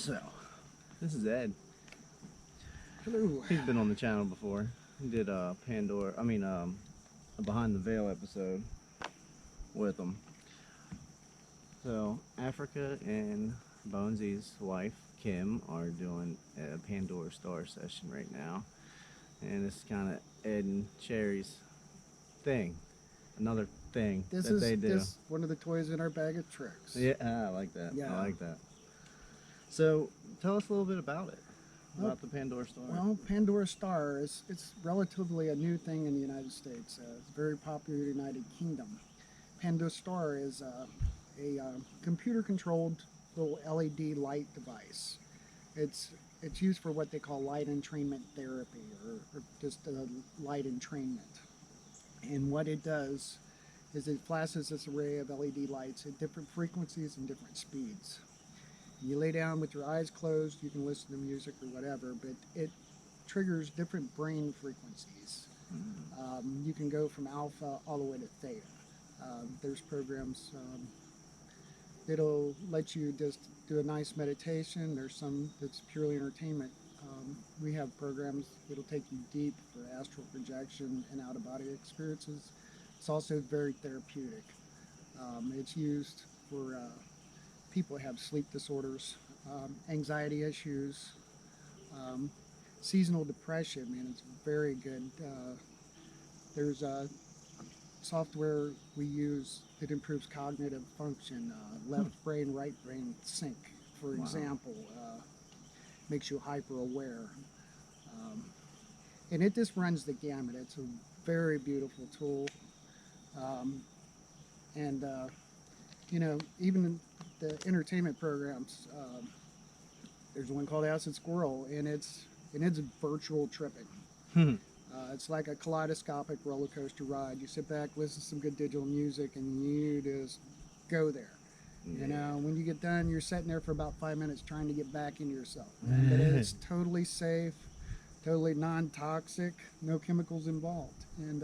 So, this is Ed. Hello. He's been on the channel before. He did a Behind the Veil episode with him. So, Africa and Bonesy's wife, Kim, are doing a Pandora Star session right now. And it's kind of Ed and Sherry's thing. Another thing they do. This one of the toys in our bag of tricks. Yeah, I like that. Yeah. I like that. So, tell us a little bit about it. About the Pandora Star. Well, Pandora Star it's relatively a new thing in the United States. It's very popular in the United Kingdom. Pandora Star is a computer-controlled little LED light device. It's used for what they call light entrainment therapy, or just light entrainment. And what it does is it flashes this array of LED lights at different frequencies and different speeds. You lay down with your eyes closed, you can listen to music or whatever, but it triggers different brain frequencies. You can go from alpha all the way to theta. There's programs that'll let you just do a nice meditation. There's some that's purely entertainment. We have programs that'll take you deep for astral projection and out-of-body experiences. It's also very therapeutic. It's used for people have sleep disorders, anxiety issues, seasonal depression, and it's very good. There's a software we use that improves cognitive function, left brain, right brain sync, for example, makes you hyper aware. And it just runs the gamut. It's a very beautiful tool. You know, even the entertainment programs, there's one called Acid Squirrel, and it's virtual tripping. It's like a kaleidoscopic roller coaster ride. You sit back, listen to some good digital music, and you just go there. Yeah. You know, when you get done, you're sitting there for about 5 minutes trying to get back into yourself. But it's totally safe, totally non-toxic, no chemicals involved, and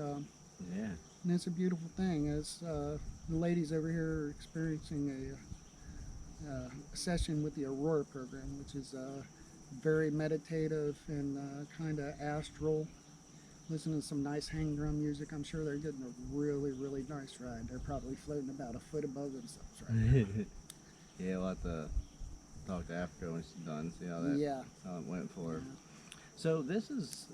it's a beautiful thing. As the ladies over here are experiencing a session with the Aurora program, which is very meditative and kind of astral. Listening to some nice hang drum music. I'm sure they're getting a really, really nice ride. They're probably floating about a foot above themselves right now. Yeah, we'll have to talk to Africa when she's done, see how it went for her. So this is,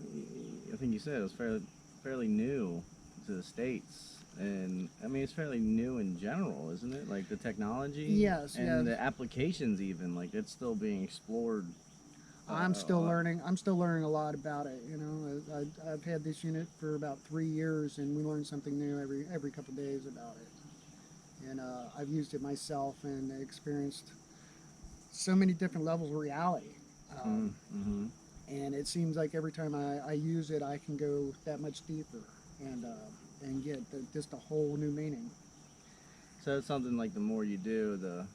I think you said it was fairly new to the States. And I mean, it's fairly new in general, isn't it? Like the technology, and the applications, even like it's still being explored. I'm still learning. I'm still learning a lot about it. You know, I've had this unit for about 3 years, and we learn something new every couple of days about it. And I've used it myself and experienced so many different levels of reality. And it seems like every time I use it, I can go that much deeper and get just a whole new meaning. So it's something like the more you do, the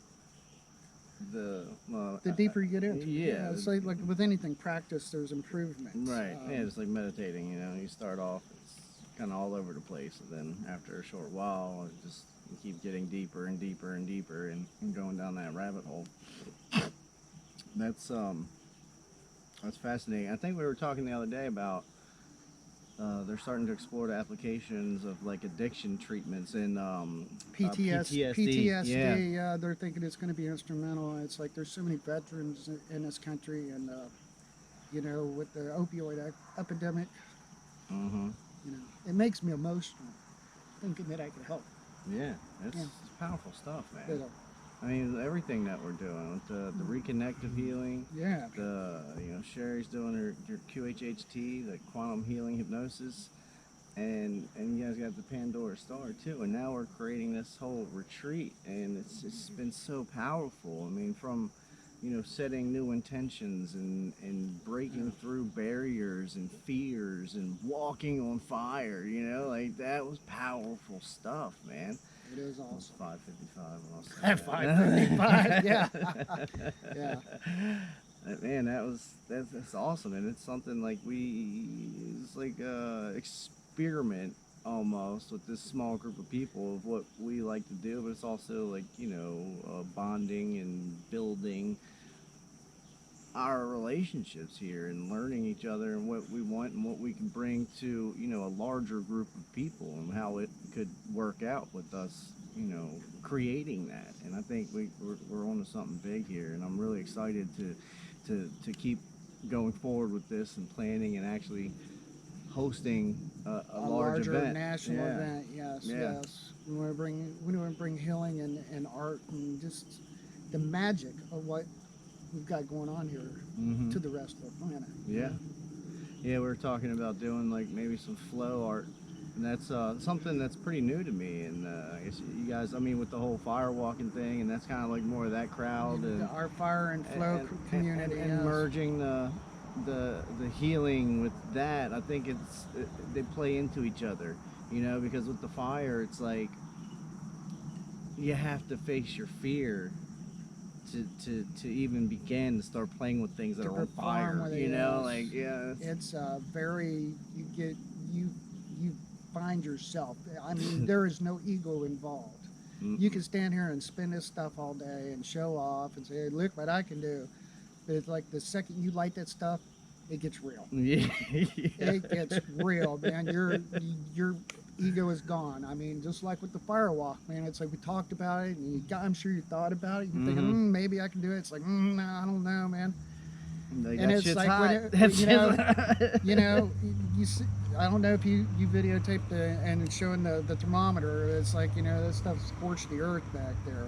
deeper you get into it. Yeah, it's like with anything, practice, there's improvement. Right. It's like meditating, you know, you start off, it's kind of all over the place, and then after a short while, you keep getting deeper and deeper and deeper and going down that rabbit hole. That's fascinating. I think we were talking the other day about they're starting to explore the applications of like addiction treatments in PTSD. Yeah, they're thinking it's going to be instrumental. It's like there's so many veterans in this country, and you know, with the opioid epidemic, you know, it makes me emotional thinking that I could help. Yeah, it's powerful stuff, man. I mean, everything that we're doing with the Reconnective healing. Yeah. Sherry's doing her QHHT, the quantum healing hypnosis, and you guys got the Pandora Star too. And now we're creating this whole retreat, and it's been so powerful. I mean, from setting new intentions and breaking through barriers and fears and walking on fire. You know, like that was powerful stuff, man. It is awesome. 5:55. At 5:55, yeah. Yeah. Man, that's awesome, and it's something like it's like a experiment almost with this small group of people of what we like to do, but it's also like bonding and building our relationships here and learning each other and what we want and what we can bring to, you know, a larger group of people and how it could work out with us, you know, creating that. And I think we're on to something big here, and I'm really excited to keep going forward with this and planning and actually hosting a large larger event. national Yeah. event. Yes, Yeah. yes. We want to bring healing and art and just the magic of what we've got going on here Hmm. to the rest of the planet. Yeah. Yeah, we were talking about doing like maybe some flow art, and that's something that's pretty new to me. And I guess you guys, I mean, with the whole fire walking thing, and that's kind of like more of that crowd, The and art, fire, and flow community. and Yes. merging the healing with that. I think they play into each other, you know, because with the fire, it's like you have to face your fear to even begin to start playing with things that To are on perform fire. with it, You know, yes. like yeah, It's very you find yourself. I mean, there is no ego involved. You can stand here and spin this stuff all day and show off and say, hey, look what I can do. But it's like the second you light that stuff, it gets real. Yeah. It gets real, man. Your ego is gone. I mean, just like with the firewalk, man. It's like we talked about it, and I'm sure you thought about it. You're thinking, maybe I can do it. It's like, no, I don't know, man. Like, And that it's shit's like hot. you know, you see, I don't know if you videotaped and showing the thermometer. It's like, you know, this stuff scorched the earth back there.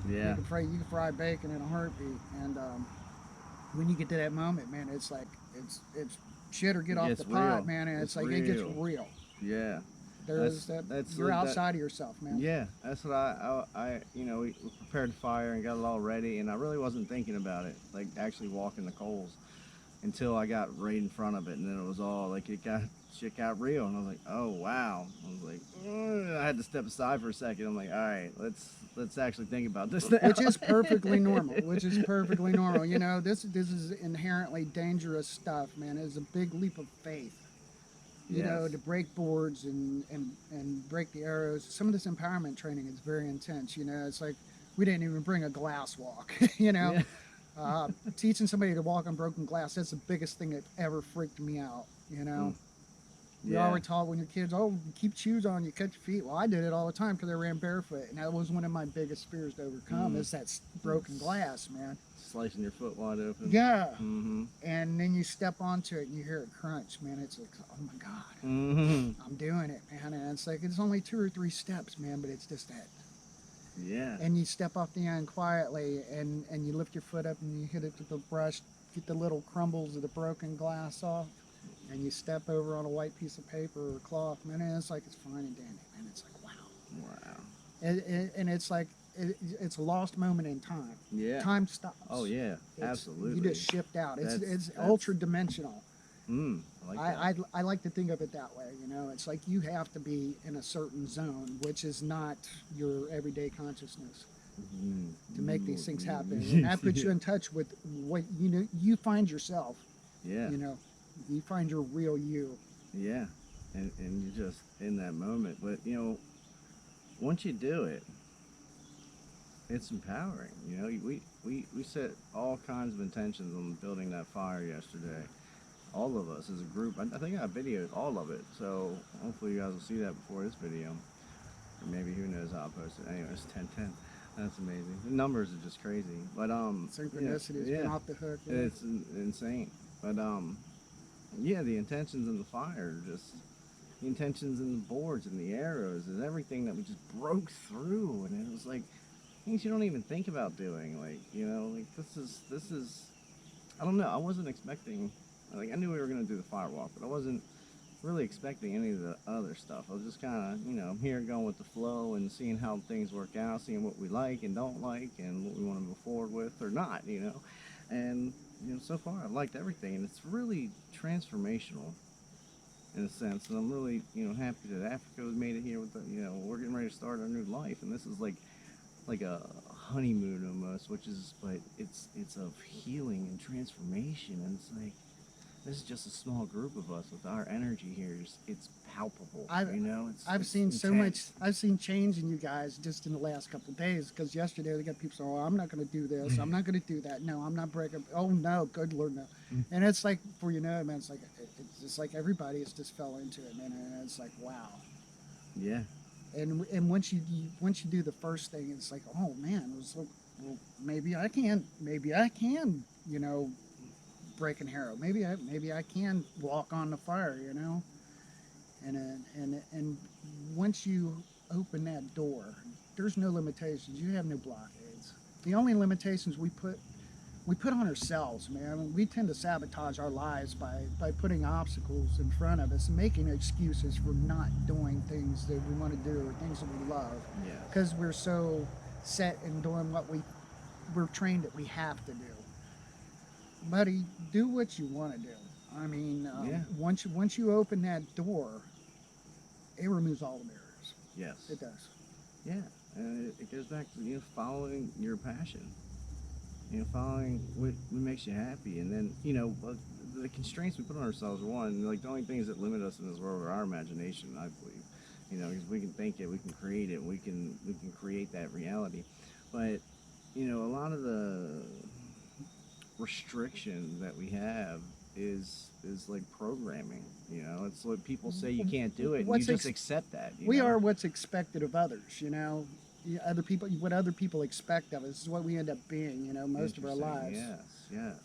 Yeah. You can fry bacon in a heartbeat. And when you get to that moment, man, it's like it's shit or get off Gets the pot, real. man. And it's like It it gets real. real. Yeah. There's that you're like outside of yourself, man. Yeah, that's what I you know, we prepared the fire and got it all ready, and I really wasn't thinking about it, like actually walking the coals, until I got right in front of it, and then it was all like shit got real, and I was like, oh wow. I was like, I had to step aside for a second. I'm like, all right, let's actually think about this now. Which is perfectly normal. Which is perfectly normal. You know, this is inherently dangerous stuff, man. It's a big leap of faith. You Yes. know, to break boards and break the arrows. Some of this empowerment training is very intense. You know, it's like we didn't even bring a glass walk. You know, Yeah. teaching somebody to walk on broken glass, that's the biggest thing that ever freaked me out. You know, we Yeah. all were taught when you're kids, oh, keep shoes on, you cut your feet. Well, I did it all the time because I ran barefoot, and that was one of my biggest fears to overcome is that broken glass, man. Slicing your foot wide open. Yeah. Mm-hmm. And then you step onto it and you hear it crunch, man. It's like, oh my God, Mm-hmm. I'm doing it, man. And it's like, it's only 2 or 3 steps, man, but it's just that. Yeah. And you step off the end quietly and you lift your foot up and you hit it with the brush, get the little crumbles of the broken glass off, and you step over on a white piece of paper or cloth, man. And it's like, it's fine and dandy, man. It's like, wow. Wow. And it's like, it's a lost moment in time. Yeah. Time stops. Oh yeah, absolutely. You just shift out. It's That's ultra dimensional. I like that. I like to think of it that way. You know, it's like you have to be in a certain zone, which is not your everyday consciousness, to make these things happen. And that puts you in touch with what you know. You find yourself. Yeah. You know, you find your real you. Yeah. And you're just in that moment. But you know, once you do it, it's empowering. You know, we set all kinds of intentions on building that fire yesterday. All of us as a group. I think I videoed all of it, so hopefully you guys will see that before this video. Or maybe who knows how I'll post it. Anyways, 1010. That's amazing. The numbers are just crazy. But Synchronicity has been off the hook. Yeah. It's insane. But yeah, the intentions in the fire, just the intentions in the boards and the arrows and everything that we just broke through, and it was like things you don't even think about doing. Like, you know, like this is I don't know. I wasn't expecting. Like, I knew we were gonna do the firewalk, but I wasn't really expecting any of the other stuff. I was just kind of, you know, here going with the flow and seeing how things work out, seeing what we like and don't like, and what we want to move forward with or not, you know. And you know, so far I've liked everything, and it's really transformational in a sense. And I'm really, you know, happy that Africa's made it here with the, you know, we're getting ready to start our new life, and this is like a honeymoon almost, which is, but it's of healing and transformation, and it's like this is just a small group of us with our energy here. It's palpable. I've You know, I've it's seen so much. intense. I've seen change in you guys just in the last couple of days. Because yesterday they got people saying, "Oh, I'm not going to do this. I'm not going to do that. No, I'm not breaking. Oh no, good Lord, no." And it's like, for you know, man, it's like it's just like everybody has just fell into it, man. And it's like, wow. Yeah, And once you do the first thing, it's like, oh man, it was like, well, maybe I can, you know, break an arrow. Maybe I can walk on the fire, you know. And once you open that door, there's no limitations. You have no blockades. The only limitations we put on ourselves, man. We tend to sabotage our lives by putting obstacles in front of us and making excuses for not doing things that we want to do or things that we love, yes, because we're so set in doing what we're trained that we have to do. Buddy, do what you want to do. I mean, yeah, once you open that door, it removes all the barriers. yes, It does. yeah. And it goes back to following your passion. Following what makes you happy, and then the constraints we put on ourselves are one. Like the only things that limit us in this world are our imagination. I believe, because we can think it, we can create it, we can create that reality. But a lot of the restriction that we have is like programming. It's what people say you can't do it, and you What's just ex- accept that. we are what's expected of others. You know, other people, what other people expect of us is what we end up being. You know, most of our Interesting. lives. Yes. Yes.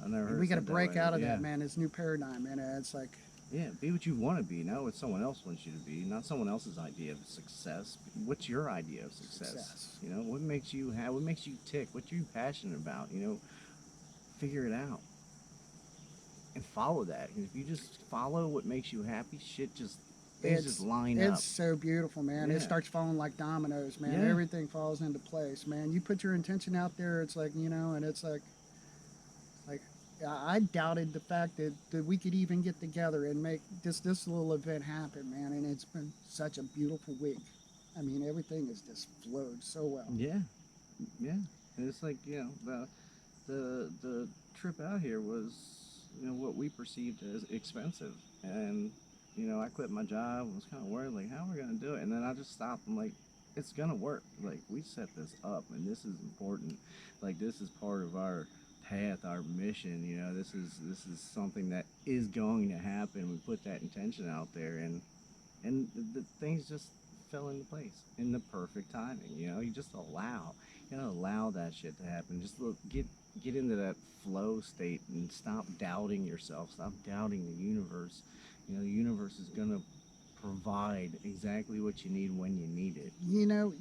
I never And heard we it got to said that break way, out but of yeah. that, man. It's new paradigm, and it's like Yeah, be what you want to be, not what someone else wants you to be, not someone else's idea of success. What's your idea of success? success. What makes you what makes you tick? What are you passionate about? Figure it out and follow that. If you just follow what makes you happy, things just It's line it's up. so beautiful, man. It Yeah. starts falling like dominoes, man. Yeah. Everything falls into place, man. You put your intention out there, it's like, you know, and it's like I doubted the fact that we could even get together and make this little event happen, man. And it's been such a beautiful week. I mean, everything has just flowed so well. Yeah. Yeah. And it's like, the trip out here was what we perceived as expensive, and I quit my job. Was kind of worried, like, how are we gonna do it? And then I just stopped. I'm like, it's gonna work. Like, we set this up, and this is important. Like, this is part of our path, our mission. This is something that is going to happen. We put that intention out there, and the things just fell into place in the perfect timing. You just allow that shit to happen. Just get into that flow state and stop doubting yourself. Stop doubting the universe. The universe is gonna provide exactly what you need when you need it. You know,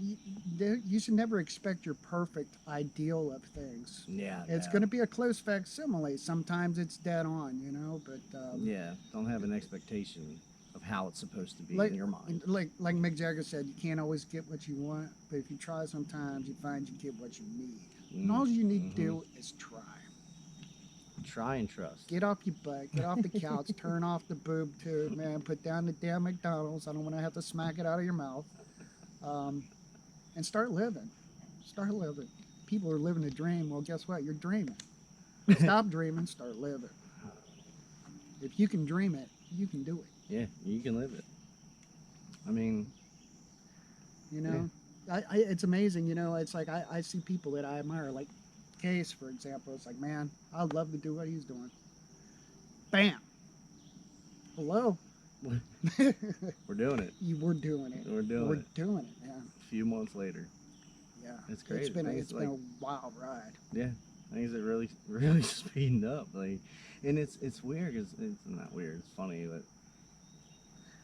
you should never expect your perfect ideal of things. Yeah, It's no. going to be a close facsimile. Sometimes it's dead on, you know, but Yeah, don't have an expectation of how it's supposed to be like in your mind. like Mick Jagger said, you can't always get what you want, but if you try sometimes, you find you get what you need. And all you need to Mm-hmm. do is try. Try and trust. Get off your butt, get off the couch, turn off the boob tube, man, put down the damn McDonald's. I don't want to have to smack it out of your mouth. Um, and start living. Start living. People are living a dream. Well, guess what? You're dreaming. Stop dreaming, start living. If you can dream it, you can do it. Yeah, you can live it. I mean, You yeah. know, it's amazing. You know, it's like I see people that I admire, like Case, for example. It's like, man, I'd love to do what he's doing. Bam. Hello. We're doing it. We're doing it. We're doing it. Doing it, man. A few months later. Yeah. It's great. It's been a wild ride. Yeah, things are really really speeding up. Like, and it's weird because it's not weird. It's funny, but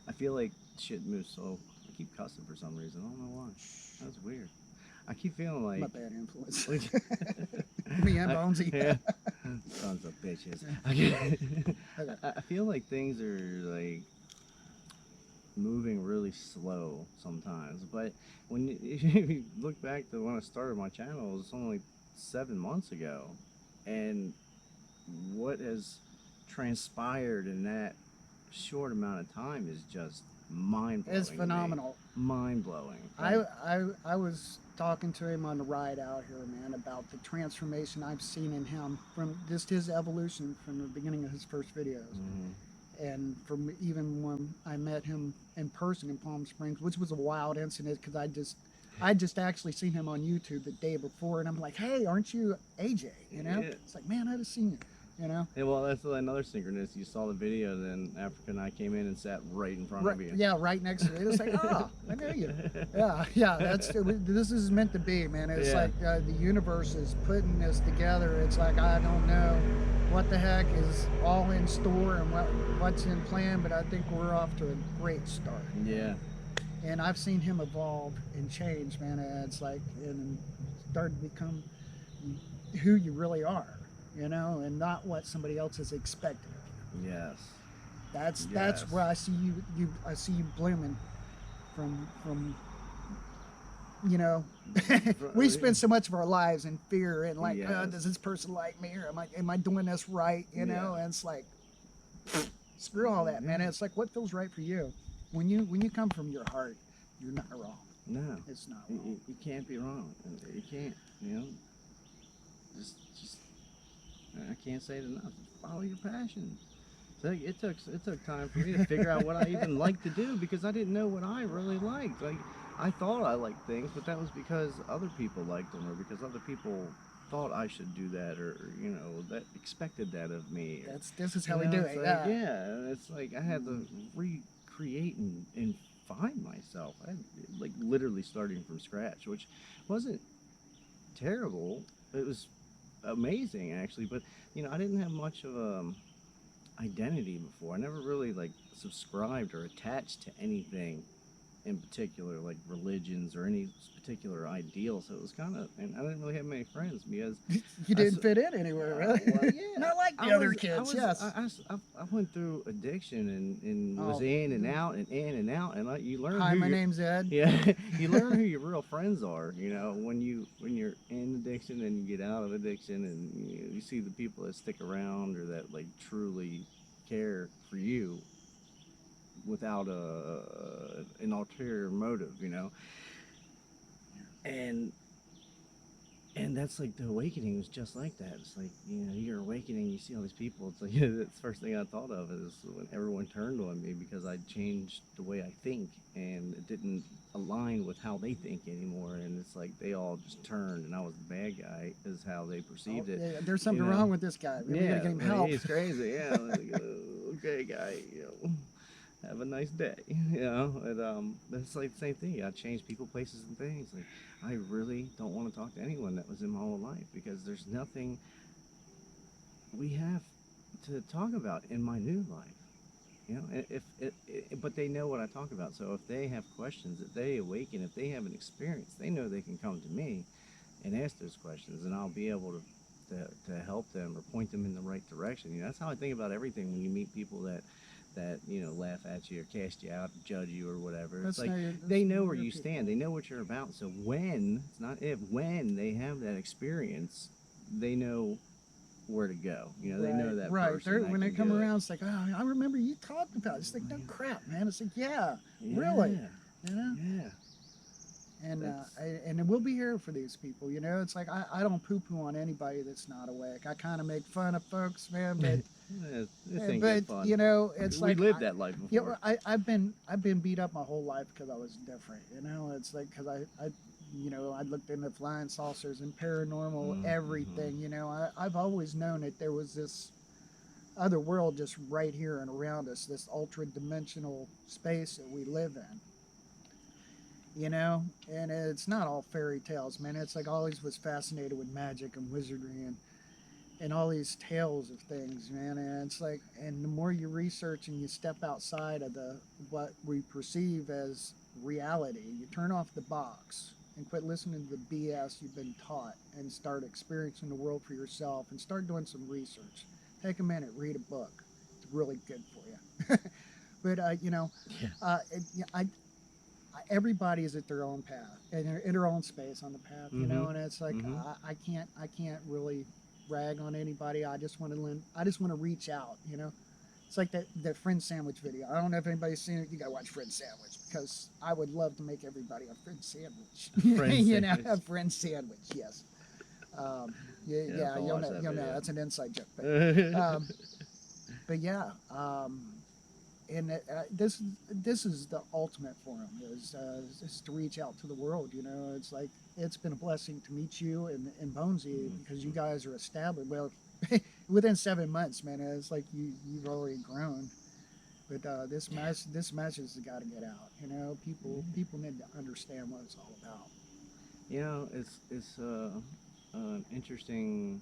I feel like shit moves so. I keep cussing for some reason. I don't know why. That's weird. I keep feeling I'm a like. bad influence. like Me and Bonesy. yeah. Sons of bitches. Okay. I feel like things are like moving really slow sometimes. But when if you look back to when I started my channel, it was only like 7 months ago, and what has transpired in that short amount of time is just mind blowing. It's phenomenal. Mind blowing. I was talking to him on the ride out here, man, about the transformation I've seen in him from just his evolution from the beginning of his first videos. And from even when I met him in person in Palm Springs, which was a wild incident because I just actually seen him on YouTube the day before, and I'm like, hey, aren't you AJ? You know, Yeah. it's like, man, I just seen you. You know. Yeah, well, that's another synchronous. You saw the video, then Africa and I came in and sat right in front Right, of you. yeah, right next to it. It's like, ah, I know you. Yeah, yeah. This is meant to be, man. It's Yeah. like the universe is putting this together. It's like I don't know what the heck is all in store and what's in plan, but I think we're off to a great start. Yeah. And I've seen him evolve and change, man. And it's like and start to become who you really are, you know, and not what somebody else is expecting of you. Yes. That's where I see I see you blooming from you know we spend so much of our lives in fear and like Yes. does this person like me or am I doing this right, you know? Yeah. And it's like screw all that, man. It's like what feels right for you. When you come from your heart, you're not wrong. No. It's not wrong. You can't be wrong. You can't, you know. Just I can't say it enough. Just follow your passion. So it took time for me to figure out what I even liked to do because I didn't know what I really liked. Like I thought I liked things, but that was because other people liked them or because other people thought I should do that or you know that expected that of me. This is how we do it. Like, Yeah. yeah, and it's like I had to recreate and find myself. I like literally starting from scratch, which wasn't terrible. It was amazing actually, but you know I didn't have much of a identity before. I never really like subscribed or attached to anything in particular, like religions or any particular ideal. So it was kind of, and I didn't really have many friends because You didn't fit in anywhere, really. well, yeah, Not like the other kids. Yes. I went through addiction and was Oh. in and out and in and out, and like you learn. Hi, who my your- name's Ed. Yeah, you learn who your real friends are. You know, when you're in addiction and you get out of addiction, and you see the people that stick around or that like truly care for you without an ulterior motive. You know, and that's like the awakening was just like that. It's like, you know, you're awakening, you see all these people. It's like, that's the first thing I thought of is when everyone turned on me because I changed the way I think and it didn't align with how they think anymore. And it's like they all just turned and I was the bad guy is how they perceived it. Yeah, there's something wrong with this guy. We gotta get him like, help. he's crazy. Yeah, like, okay, guy, you know, have a nice day. You know, and that's like the same thing. I changed people, places, and things. Like I really don't want to talk to anyone that was in my whole life because there's nothing we have to talk about in my new life. You know, but they know what I talk about. So if they have questions, if they awaken, if they have an experience, they know they can come to me and ask those questions, and I'll be able to help them or point them in the right direction. You know, that's how I think about everything when you meet people that you know laugh at you or cast you out, judge you or whatever. It's like they know where you stand. They know what you're about. So when it's not if when they have that experience, they know where to go. You know, they know that person. When they come around, it's like, oh, I remember you talked about it. It's like, no crap, man. It's like, yeah, really, you know. Yeah. And we'll be here for these people, you know. It's like I don't poo-poo on anybody that's not awake. I kind of make fun of folks, man, but this ain't good fun. you know, it's we like lived that life before. You know, I've been beat up my whole life because I was different, you know. It's like because I you know, I looked into flying saucers and paranormal everything, you know. I've always known that there was this other world just right here and around us, this ultra dimensional space that we live in. You know, and it's not all fairy tales, man. It's like I always was fascinated with magic and wizardry and all these tales of things, man. And it's like, and the more you research and you step outside of what we perceive as reality, you turn off the box and quit listening to the BS you've been taught and start experiencing the world for yourself and start doing some research. Take a minute, read a book. It's really good for you. But you know, everybody is at their own path and they're in their own space on the path, you know. And it's like I can't really rag on anybody. I just want to reach out, you know, It's like that friend sandwich video. I don't know if anybody's seen it. You gotta watch Friend Sandwich because I would love to make everybody a friend sandwich. Friend You know, sandwich. a friend sandwich. Yes. Yeah, Yeah, yeah, I'll you'll watch know. that You'll know. video. That's an inside joke. But yeah. And this is the ultimate for them is to reach out to the world. You know, it's like it's been a blessing to meet you and Bonesy because you guys are established. Well, within 7 months, man, it's like you've already grown. But this message has got to get out. You know, people need to understand what it's all about. You know, it's an interesting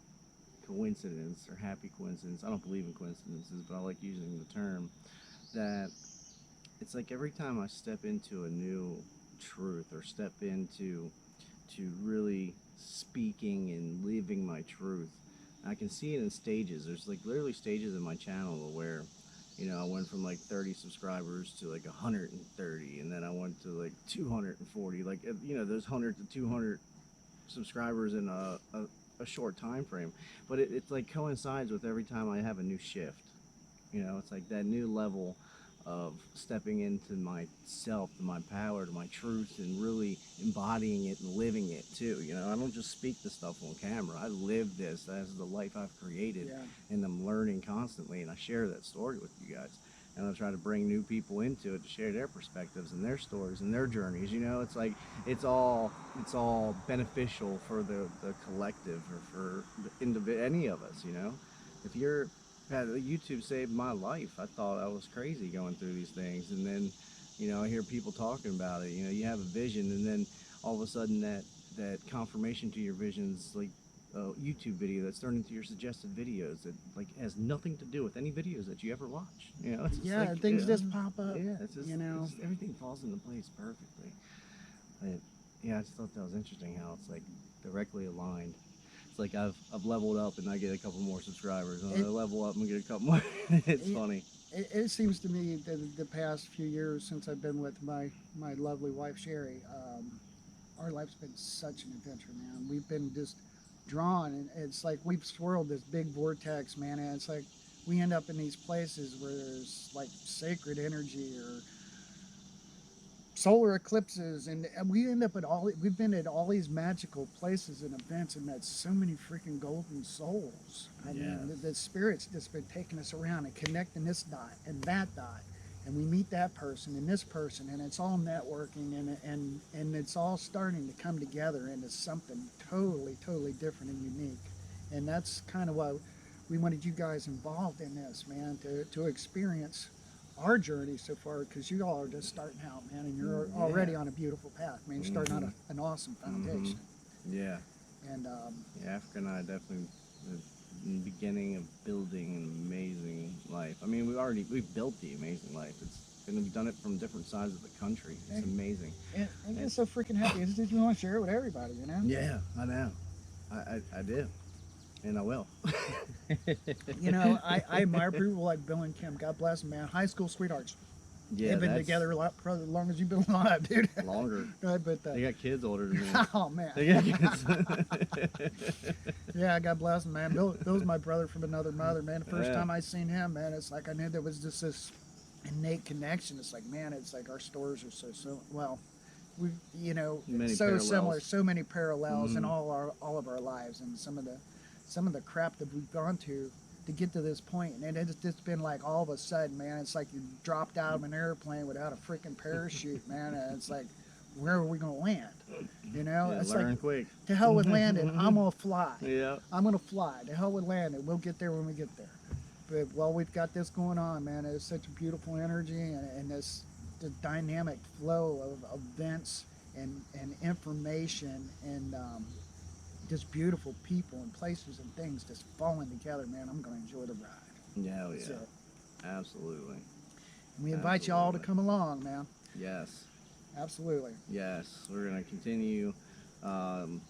coincidence or happy coincidence. I don't believe in coincidences, but I like using the term that it's like every time I step into a new truth or step into to really speaking and living my truth, I can see it in stages. There's like literally stages in my channel where, I went from like 30 subscribers to like 130, and then I went to like 240. Like, there's 100 to 200 subscribers in a short time frame, but it's like coincides with every time I have a new shift. It's like that new level of stepping into myself, to my power, to my truth, and really embodying it and living it too. I don't just speak the stuff on camera. I live this. That's the life I've created, Yeah. and I'm learning constantly, and I share that story with you guys. And I try to bring new people into it to share their perspectives and their stories and their journeys. It's like it's all beneficial for the collective or for any of us. If you're YouTube saved my life. I thought I was crazy going through these things, and then, I hear people talking about it. You have a vision, and then all of a sudden that confirmation to your visions, like a YouTube video that's turned into your suggested videos that like has nothing to do with any videos that you ever watch. It's just Yeah, like things just pop up. yeah, it's just, You know. everything falls into place perfectly. But yeah, I just thought that was interesting how it's like directly aligned. It's like I've leveled up and I get a couple more subscribers, and I level up and get a couple more. It's It, funny. it seems to me that the past few years since I've been with my lovely wife Sherry, our life's been such an adventure, man. We've been just drawn, and it's like we've swirled this big vortex, man. And it's like we end up in these places where there's like sacred energy or solar eclipses, and we end up at all. We've been at all these magical places and events, and met so many freaking golden souls. I mean, Yes. the spirit's just been taking us around and connecting this dot and that dot, and we meet that person and this person, and it's all networking, and it's all starting to come together into something totally different and unique. And that's kind of why we wanted you guys involved in this, man, to experience our journey so far, because you all are just starting out, man, and you're already on a beautiful path, man. You're starting on an awesome foundation. Yeah. And Yeah, Africa and I definitely in the beginning of building an amazing life. I mean, we've built the amazing life. We've done it from different sides of the country. It's amazing. and get so freaking happy. It's just you want to share it with everybody, you know. Yeah, I know. I do, and I will. You know, I admire people like Bill and Kim. God bless them, man. High school sweethearts. Yeah, They've been that's together a lot, probably as long as you've been alive, dude. longer. But They got kids older than me. oh man, They got kids. yeah, God bless him, man. Bill's my brother from another mother, man. The first Yeah. time I seen him, man, it's like I knew there was just this innate connection. It's like, man, it's like our stories are so well. We, Many so parallels. similar, so many parallels in all of our lives, and some of the crap that we've gone to get to this point. And it's just been like all of a sudden, man, it's like you dropped out of an airplane without a freaking parachute, man. And it's like, where are we gonna land? Yeah, It's learn like, quick. to hell with landing. I'm gonna fly. Yeah. I'm gonna fly. To hell with landing. We'll get there when we get there. But while we've got this going on, man, it's such a beautiful energy, and this the dynamic flow of events and information, and just beautiful people and places and things just falling together, man. I'm going to enjoy the ride. Yeah, hell That's yeah. it. Absolutely. And we invite you all to Absolutely. come along, man. Yes. Absolutely. Yes. We're gonna continue. I'm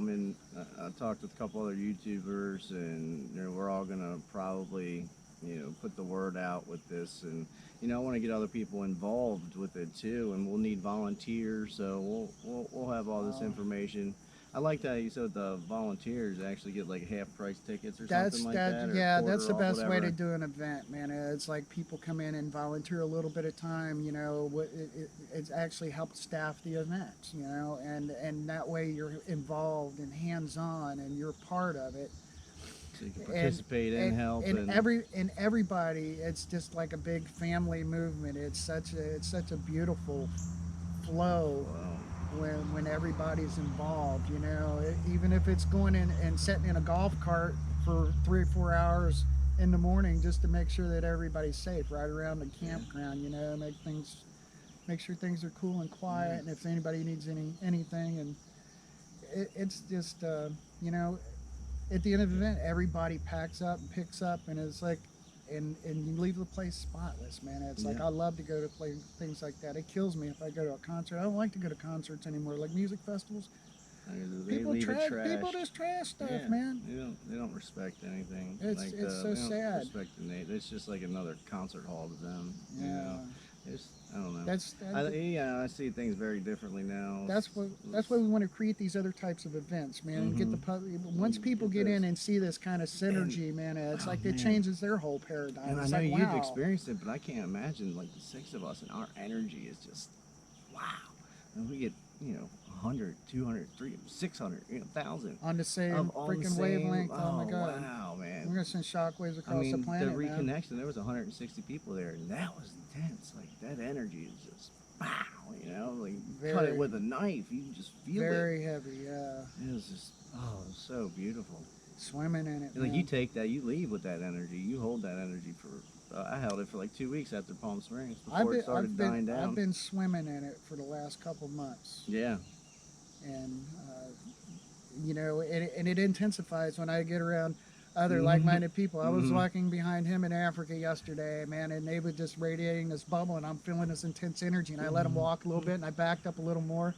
in. I talked with a couple other YouTubers, and we're all gonna probably, put the word out with this, and I want to get other people involved with it too, and we'll need volunteers. So we'll have all this information. I like that you said the volunteers actually get like half price tickets or That's something like that. that, or Yeah, quarter that's the off, best way to whatever. do an event, man. It's like people come in and volunteer a little bit of time. You know, it actually helps staff the event. You know, and that way you're involved and hands on, and you're part of it. So you can And participate and help and and everybody, it's just like a big family movement. It's such a beautiful flow flow. when everybody's involved. You know, even if it's going in and sitting in a golf cart for 3 or 4 hours in the morning just to make sure that everybody's safe right around the Yeah. campground. You know, make sure things are cool and quiet, Yeah. and if anybody needs anything, and it's just you know, at the end of the event, everybody packs up and picks up, and it's like, and you leave the place spotless, man. It's like Yeah. I love to go to play things like that. It kills me if I go to a concert. I don't like to go to concerts anymore, like music festivals. They leave it People trashed. just trash stuff, Yeah, man. they don't respect anything. It's so They don't sad. respect the name. It's just like another concert hall to them. You know, Yeah, it's I don't know. that's that, I see things very differently now. that's why we want to create these other types of events, man, and get the Mm-hmm. public. Once people Get get those. in and see this kind of And synergy, man, it's oh like it man, changes their whole paradigm. and I It's know like, you've wow, experienced it, but I can't imagine like the six of us and our energy is just wow. And we get 100, 200, 300, 600, 1,000 on the of same on the freaking same. wavelength. Oh my Oh god, wow, we're man. gonna send shockwaves I across the mean, the planet, man. reconnection, there was 160 people there, and that was intense. Like, that energy is just, wow, like, cut it Very, with a knife. You can just feel it. very heavy. It was just, oh, it was so beautiful. Swimming in it, And, like, you man. take that, you leave with that energy. You hold that energy for, I held it for like 2 weeks after Palm Springs before it started dying I've down. been swimming in it for the last couple months, Yeah. and you know, and it intensifies when I get around other Mm-hmm. like-minded people. I was Mm-hmm. walking behind him in Africa yesterday, man, and they were just radiating this bubble, and I'm feeling this intense energy, and I let him walk a little bit, and I backed up a little more,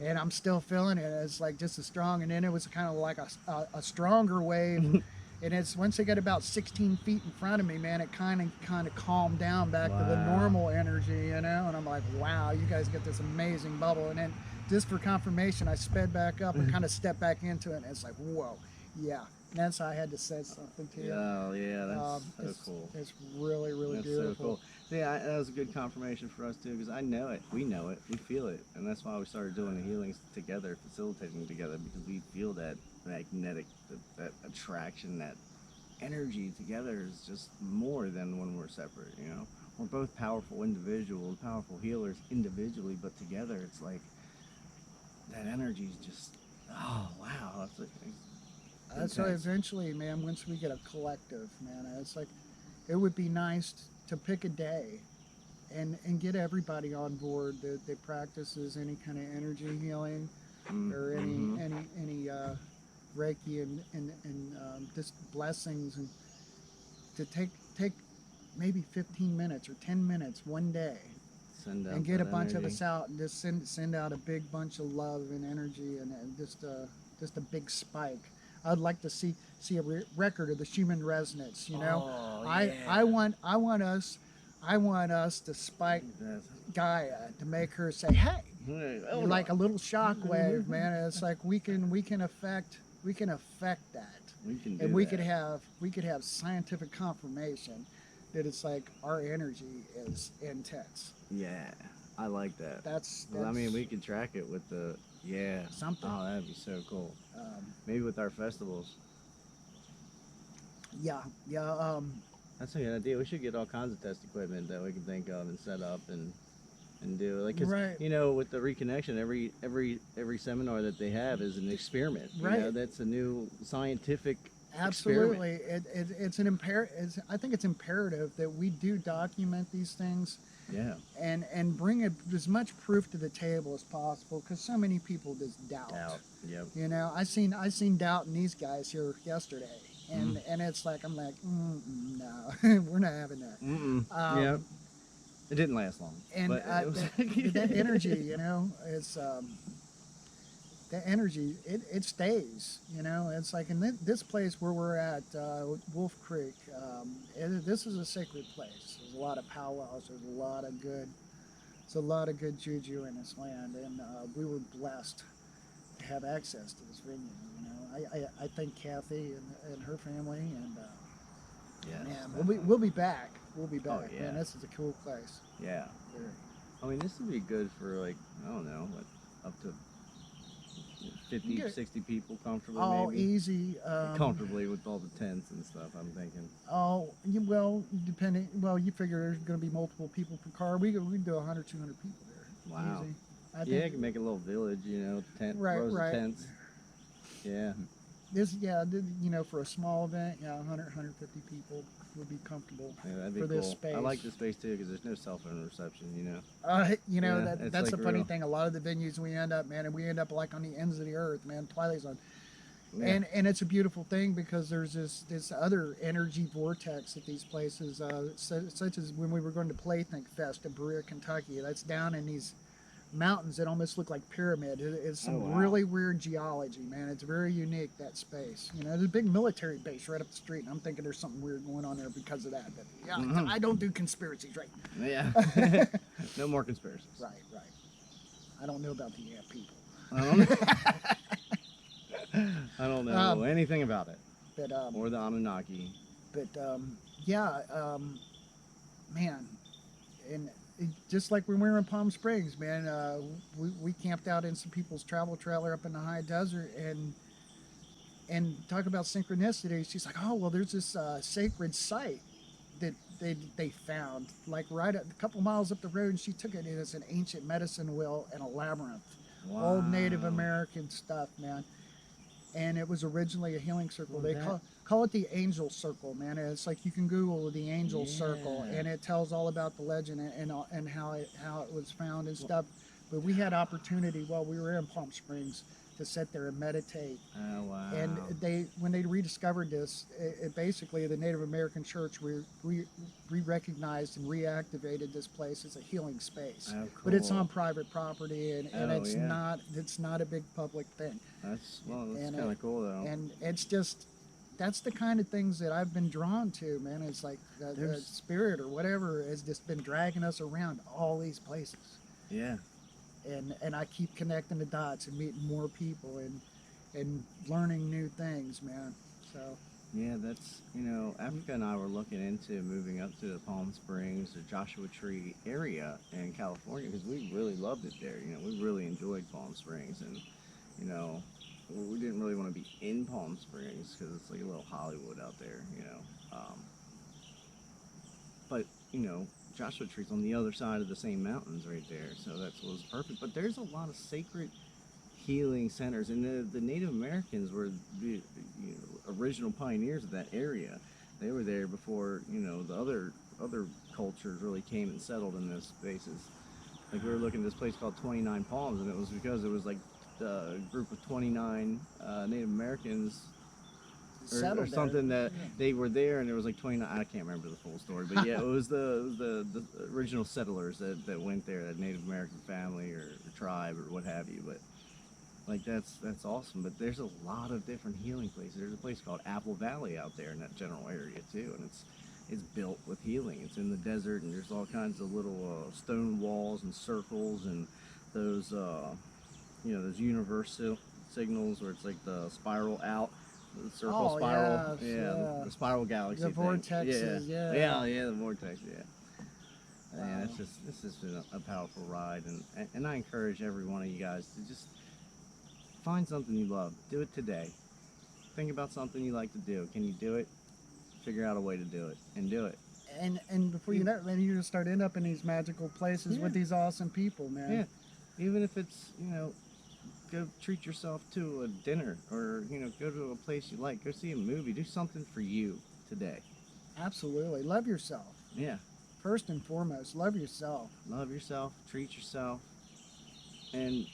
and I'm still feeling it. It's like just as strong, and then it was kind of like a stronger wave, and it's once they got about 16 feet in front of me, man, it kind of calmed down back to the Wow. normal energy, you know. And I'm like, wow, you guys get this amazing bubble. And then just for confirmation, I sped back up and kind of stepped back into it, and it's like, whoa, yeah. And that's how I had to say something to you. Yeah, yeah, that's so It's cool. really really That's so beautiful. cool. Yeah, that was a good confirmation for us too, because I know it, we know it, we feel it, and that's why we started doing the healings together, facilitating together, because we feel that magnetic, that attraction, that energy together is just more than when we're separate. We're both powerful individuals, powerful healers individually, but together it's like that energy is just wow, it's So intense. eventually, man, once we get a collective, man, it's like it would be nice to pick a day and get everybody on board that practices any kind of energy healing or Mm-hmm. any Reiki and just blessings, and to take maybe 15 minutes or 10 minutes one day Send and out get that a bunch of energy. us out and just send out a big bunch of love and energy, and just a big spike. I'd like to see a record of the human resonance. You know, Oh I yeah. I want I want us I want us to spike That's, Gaia to make her say, "Hey," hold like a on. little shock wave, man. It's like we can affect that, We can and do that. we could have scientific confirmation that it's like our energy is intense. Yeah, I like that. That's 'Cause, I mean, that's we could track it with the yeah. something. Oh, that'd be so cool. Um, Maybe with our festivals. yeah, yeah. That's a good idea. We should get all kinds of test equipment that we can think of and set up and do like because Right, with the reconnection, every seminar that they have is an experiment. right. That's a new scientific experiment. Absolutely. It's an I think it's imperative that we do document these things Yeah. and bring as much proof to the table as possible, because so many people just doubt. Doubt. Yep. You know, I seen doubt in these guys here yesterday, Mm. and it's like I'm like, no, we're not having that. Mm. Yep. Um, It didn't last long, and but it was. that energy, you know, is that energy. It stays. You know, it's like in this place where we're at, Wolf Creek. This is a sacred place. There's a lot of powwows. There's a lot of good juju in this land, and we were blessed have access to this venue. You know, I thank Kathy and her family, and Yes, man, definitely. we'll be back. We'll be back. Oh, yeah. Man, this is a cool place. Yeah. Very. I mean, this would be good for, like, I don't know, like, up to 50, Good. 60 people comfortably, All maybe. easy. Comfortably with all the tents and stuff, I'm thinking. Well, depending. Well, you figure there's going to be multiple people per car. We can do 100, 200 people there. Wow. Easy. I Yeah, think. you can make a little village, you know, Right, rows of right. tents. Yeah. You know, for a small event, yeah, 100, 150 people would be comfortable Yeah, that'd be for cool. this space. I like this space too because there's no cell phone reception, you know. You know, Yeah, it's that's like the funny real. thing. A lot of the venues we end up, man, and we end up like on the ends of the earth, man, Twilight Zone. Yeah. And it's a beautiful thing because there's this other energy vortex at these places, such as when we were going to Playthink Fest in Broeck, Kentucky. That's down in these mountains that almost look like pyramid. It's some Oh, wow. really weird geology, man. It's very unique, that space. You know, there's a big military base right up the street, and I'm thinking there's something weird going on there because of that. But yeah, I don't do conspiracies, right? Yeah. No more conspiracies. Right. I don't know about the ant people. I don't know. I don't know anything about it. But Or the Anunnaki. but yeah, man, and just like when we were in Palm Springs, man, we camped out in some people's travel trailer up in the high desert, and talk about synchronicity. She's like, oh well, there's this sacred site that they found like right a couple miles up the road, and she took it, and it's an ancient medicine wheel and a labyrinth, old Native Wow. American stuff, man. And it was originally a healing circle. Well, They that- call it the angel circle, man. And it's like you can Google the angel circle, Yeah. and it tells all about the legend and how it was found and stuff. But we had opportunity while we were in Palm Springs to sit there and meditate. Oh, wow. And when they rediscovered this, it basically the Native American church re-recognized and reactivated this place as a healing space. Oh, But it's cool. on private property, and Oh, it's yeah. not a big public thing. That's And, kind of cool, though. And it's just that's the kind of things that I've been drawn to, man. It's like the There's- spirit or whatever has just been dragging us around all these places. Yeah. And I keep connecting the dots and meeting more people and learning new things, man. So Yeah, that's, you know, Africa and I were looking into moving up to the Palm Springs or Joshua Tree area in California because we really loved it there. You know, we really enjoyed Palm Springs, and, you know, we didn't really want to be in Palm Springs because it's like a little Hollywood out there, you know. But, you know, Joshua Tree's on the other side of the same mountains right there, so that was perfect. But there's a lot of sacred healing centers, and the Native Americans were the original pioneers of that area. They were there before, you know, the other cultures really came and settled in those spaces. Like, we were looking at this place called 29 Palms, and it was because it was like a group of 29 Native Americans or settled something there. that they were there, and there was like 29. I can't remember the full story, but yeah, it was the original settlers that went there, that Native American family or tribe or what have you. But like that's awesome. But there's a lot of different healing places. There's a place called Apple Valley out there in that general area too, and it's built with healing. It's in the desert, and there's all kinds of little stone walls and circles, and those those universal signals where it's like the spiral out. The circle spiral, yes, yeah. the spiral galaxy. The thing. vortexes, yeah. The vortex, yeah. Yeah, this has been a powerful ride, and I encourage every one of you guys to just find something you love. Do it today. Think about something you like to do. Can you do it? Figure out a way to do it, and do it. And before you know it, man, you just start end up in these magical places with these awesome people, man. Yeah, even if it's, you know, go treat yourself to a dinner, or, you know, go to a place you like, go see a movie, do something for you today. Absolutely. Love yourself. Yeah. First and foremost, love yourself. Love yourself, treat yourself, and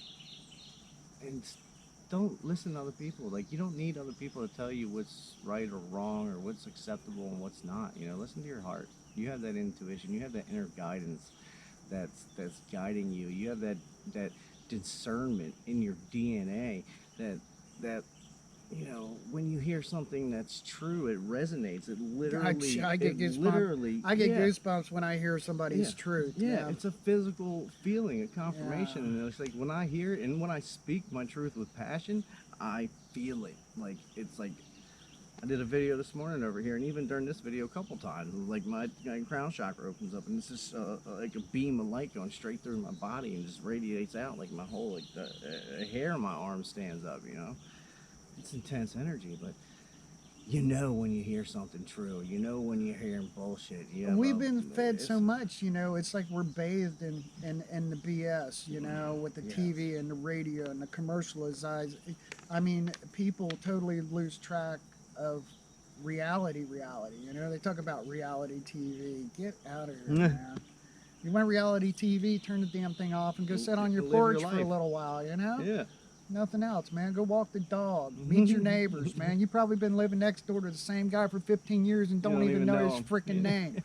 don't listen to other people. Like, you don't need other people to tell you what's right or wrong or what's acceptable and what's not. You know, listen to your heart. You have that intuition. You have that inner guidance that's guiding you. You have that discernment in your DNA that you know, when you hear something that's true, it resonates. It literally, I get it goosebumps. literally, I get yeah, goosebumps when I hear somebody's truth. yeah, it's a physical feeling, a confirmation, Yeah. and it's like when I hear it and when I speak my truth with passion, I feel it. Like it's like I did a video this morning over here, and even during this video, a couple times, like my crown chakra opens up, and it's just like a beam of light going straight through my body and just radiates out, like my whole like the hair on my arm stands up. You know, it's intense energy, but you know when you hear something true, you know when you're hearing bullshit. You have We've been fed so it's, much, you know, it's like we're bathed in the BS, you know, with the yes. TV and the radio and the commercialized. I mean, people totally lose track of reality, you know, they talk about reality TV. Get out of here, man. You want reality TV, turn the damn thing off and go sit on your Live porch your for a life. little while, you know? Yeah. Nothing else, man. Go walk the dog. Meet your neighbors, man. You've probably been living next door to the same guy for 15 years and don't even know his him. freaking name.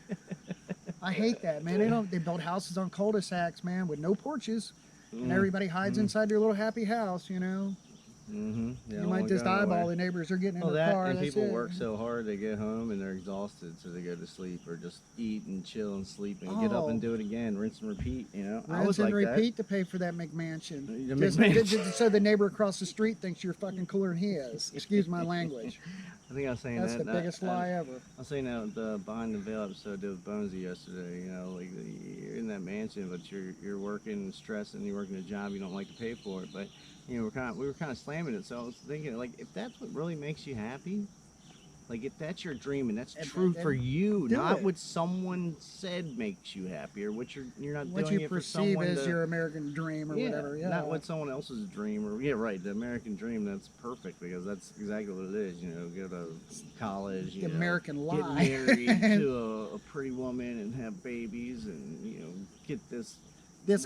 I hate that, man. They build houses on cul-de-sacs, man, with no porches, and everybody hides inside their little happy house, you know. Yeah, You might just eyeball the neighbors. They're getting in their car. And That's people it. work so hard, they get home and they're exhausted, so they go to sleep or just eat and chill and sleep and get up and do it again, rinse and repeat. You know, I was Rinse and like repeat to pay for that McMansion. The Just so the neighbor across the street thinks you're fucking cooler than he is. Excuse my language. I think I was saying That's that. the biggest lie ever. I was saying that the Behind the Veil episode I did with Bonesy yesterday. You know, like you're in that mansion, but you're working and stressing. You're working a job you don't like to pay for it, but you know we were kind of slamming it. So I was thinking, like, if that's what really makes you happy, like if that's your dream and that's true for you, not what someone said makes you happy, or what you're not what doing you it for perceive someone as your American dream or whatever. Yeah, not what someone else's dream or the American dream. That's perfect because that's exactly what it is. You know, go to college, the American lie. get married to a pretty woman and have babies, and you know, get this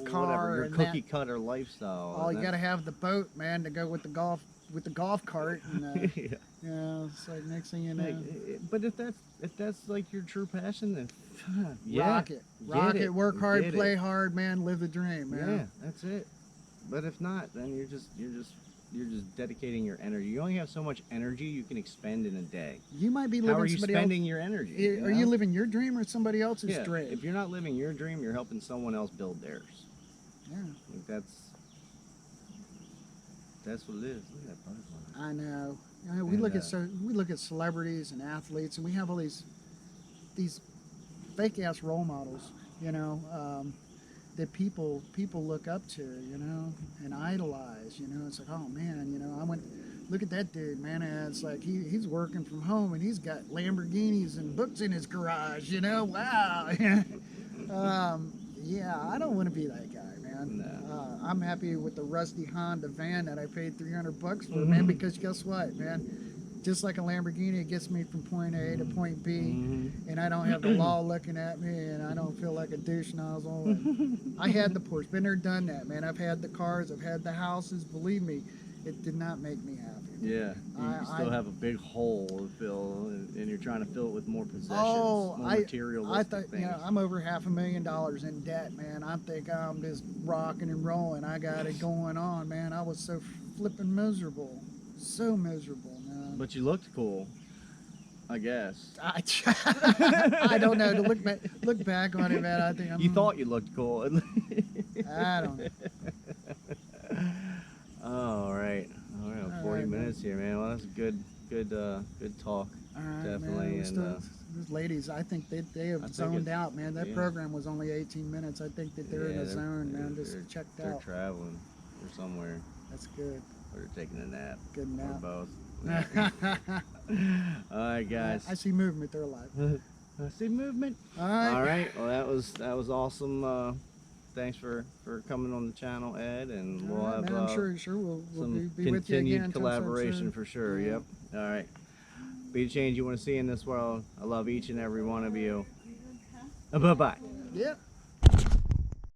car, your and cookie cutter lifestyle. Oh, you got to have the boat, man, to go with the golf cart. And, yeah, it's like next thing you know. But if that's like your true passion, then rock it, work hard, play hard, man, live the dream, man. Yeah, that's it. But if not, then you're just dedicating your energy. You only have so much energy you can expend in a day. You might be living. How are you spending your energy? Are you living your dream or somebody else's dream? If you're not living your dream, you're helping someone else build theirs. Yeah. Like that's what it is. Look at that butterfly. I know. We look at celebrities and athletes, and we have all these fake ass role models, you know, that people look up to, you know, and idolize. You know, it's like, oh man, you know, look at that dude, man. And it's like he's working from home and he's got Lamborghinis and books in his garage. You know, wow. Yeah, I don't want to be that guy, man. No. I'm happy with the rusty Honda van that I paid $300 for, man, because guess what, man? Just like a Lamborghini, it gets me from point A to point B, and I don't have the law looking at me, and I don't feel like a douche nozzle. And I had the Porsche, been there, done that, man. I've had the cars, I've had the houses. Believe me, it did not make me happy. Yeah, you still have a big hole to fill, and you're trying to fill it with more possessions, more materialistic things. You know, I'm over $500,000 in debt, man. I think I'm just rocking and rolling. I got it going on, man. I was so flipping miserable, so miserable, man. But you looked cool, I guess. I don't know. To look back on it, man, I think you thought you looked cool. I don't know. All right. 40 minutes here, man. Well, that's good talk. All right, definitely. Man. And these ladies, I think they have zoned out, man. That program was only 18 minutes. I think that they're in a zone, man. Just checked out. They're traveling or somewhere. That's good. Or they're taking a nap. Good nap. Or both. All right, guys. I see movement. They're alive. I see movement. All right. All right. Well, that was awesome. Thanks for coming on the channel, Ed, and we'll have I'm sure we'll some be with you again. continued collaboration for sure. Yeah. Yep. All right. Be the change you want to see in this world. I love each and every one of you. Bye-bye. Yep.